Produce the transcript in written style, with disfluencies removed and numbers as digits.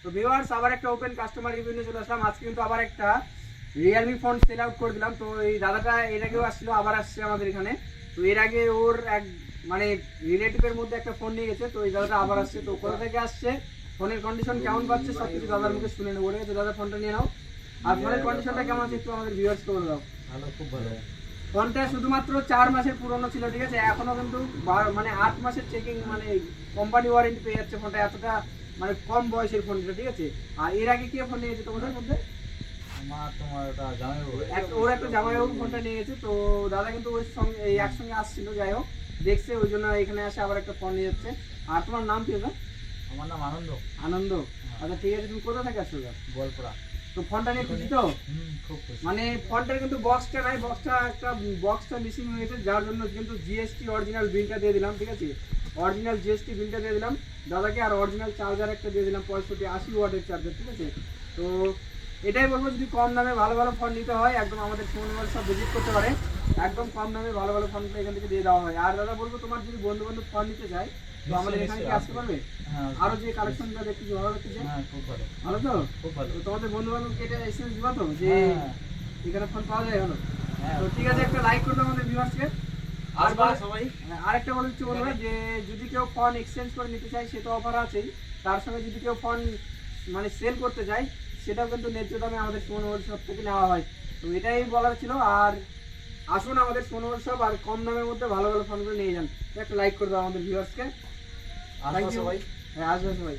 তো ভিউয়ার্স আবার একটা ওপেন কাস্টমার রিভিউ নিয়ে চলে আসলাম। আজকে কিন্তু আবার একটা রিয়েলমি ফোন সেল আউট করে দিলাম। তো এই দাদাটা এর আগেও আসছিল, আবার আসছে আমাদের এখানে। তো এর আগে ওর এক মানে রিলেটিভের মধ্যে একটা ফোন নিয়ে গেছে, তো এই দাদাটা আবার আসছে। তো কোথা থেকে আসছে, ফোনের কন্ডিশন কেমন পাচ্ছে সব কিছু দাদার মুখে শুনে নেবো। তো দাদা ফোনটা নিয়ে নাও, আর ফোনের কন্ডিশনটা কেমন আছে একটু আমাদের ভিউয়ার্সকে বলে দাও। ভালো, খুব ভালো। ফোনটা শুধুমাত্র 4 মাসের পুরনো ছিল, ঠিক আছে? এখনো কিন্তু মানে 8 মাসের চেকিং, মানে কোম্পানি ওয়ারেন্টি পেয়ে যাচ্ছে। ফোনটা এতটা মানে কম বয়সের ফোনটা, ঠিক আছে? আর এর আগে কি ফোন নিয়ে গেছে তোমাদের মধ্যে? তোমার ওটা জামাইবাবু। ওর একটা জামাইবাবু ফোনটা নিয়ে গেছে। তো দাদা কিন্তু ওর সঙ্গে একসঙ্গে আসছিল, যাই হোক দেখছে, ওই জন্য এখানে আসে আবার একটা ফোন নিয়ে যাচ্ছে। আর তোমার নাম কি দাদা? আমার নাম আনন্দ। আনন্দ। আচ্ছা ঠিক আছে, তুমি কোথা থেকে আসছো দাদা? গোলপাড়া। তো ফোনটা নিয়ে খুশি তো? খুব খুশি। মানে ফোনটার কিন্তু বক্সটা নাই, বক্সটা মিসিং হয়ে গেছে, যার জন্য কিন্তু জিএসটি অরিজিনাল বিলটা দিয়ে দিলাম, ঠিক আছে? অরিজিনাল জিএসটি বিলটা দিয়ে দিলাম দাদাকে, আর অরিজিনাল চার্জার একটা দিয়ে দিলাম 65-80 ওয়াটের চার্জার, ঠিক আছে? তো এটাই বলবো, যদি কম দামে ভালো ভালো ফোন নিতে হয় একদম আমাদের ফোন সব ভিজিট করতে পারে। একদম কম দামে ভালো ভালো ফোন এখান থেকে দিয়ে দেওয়া হয়। আর দাদা বলবো, তোমার যদি বন্ধু বান্ধব ফোন নিতে চায় তো আমাদের এখানে কি আসতে পারবে? আরো যে কালেকশনটা দেখতেছি ভালো লাগতেছে। খুব ভালো। ভালো তো? খুব ভালো। তো তোমাদের বন্ধু বান্ধবকে এটা এসএমএস দিবা তো যে হ্যাঁ। এখানে ফোন পাওয়া যায়? হলো হ্যাঁ। তো ঠিক আছে, একটা লাইক করবে আমাদের ভিউয়ার্সকে। আর আসবা সবাই। আরেকটা বলে দিচ্ছি বলবো যে যদি কেউ ফোন এক্সচেঞ্জ করে নিতে চায় সে তো অফার আছেই, তার সঙ্গে যদি কেউ ফোন মানে সেল করতে চায় সেটাও কিন্তু ন্যায্য দামে আমাদের সোন মোবাইল শপ থেকে নেওয়া হয়। তো এটাই বলার ছিল। আর আসুন আমাদের সোন মোবাইল শপ, আর কম দামের মধ্যে ভালো ভালো ফোনগুলো নিয়ে যান। একটা লাইক করে দাও আমাদের ভিউয়ার্সকে। আসবা সবাই। হ্যাঁ আসবে সবাই।